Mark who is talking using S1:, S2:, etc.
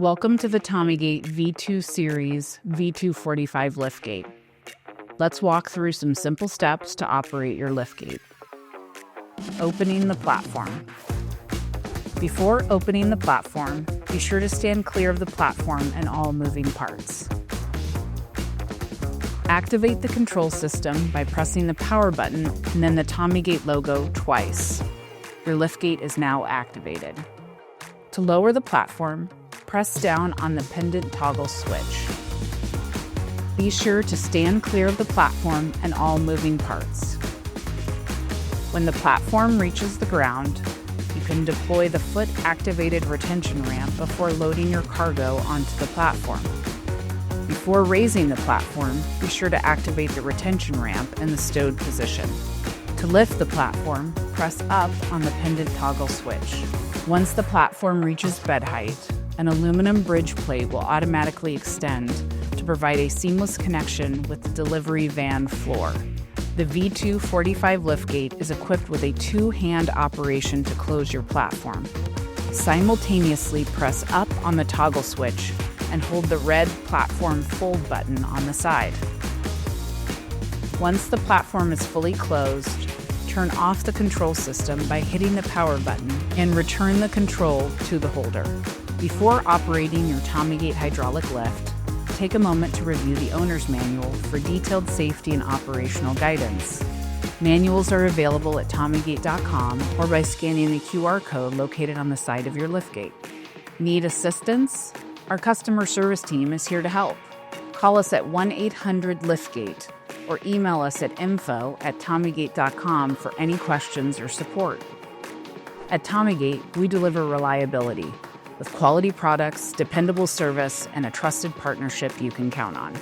S1: Welcome to the Tommy Gate V2 Series V2-45 Liftgate. Let's walk through some simple steps to operate your liftgate. Opening the platform. Before opening the platform, be sure to stand clear of the platform and all moving parts. Activate the control system by pressing the power button and then the Tommy Gate logo twice. Your liftgate is now activated. To lower the platform, press down on the pendant toggle switch. Be sure to stand clear of the platform and all moving parts. When the platform reaches the ground, you can deploy the foot-activated retention ramp before loading your cargo onto the platform. Before raising the platform, be sure to activate the retention ramp in the stowed position. To lift the platform, press up on the pendant toggle switch. Once the platform reaches bed height, an aluminum bridge plate will automatically extend to provide a seamless connection with the delivery van floor. The V2-45 Liftgate is equipped with a two-hand operation to close your platform. Simultaneously press up on the toggle switch and hold the red platform fold button on the side. Once the platform is fully closed, turn off the control system by hitting the power button and return the control to the holder. Before operating your Tommy Gate hydraulic lift, take a moment to review the owner's manual for detailed safety and operational guidance. Manuals are available at tommygate.com or by scanning the QR code located on the side of your liftgate. Need assistance? Our customer service team is here to help. Call us at 1-800-LIFTGATE or email us at info@tommygate.com for any questions or support. At Tommy Gate, we deliver reliability with quality products, dependable service, and a trusted partnership you can count on.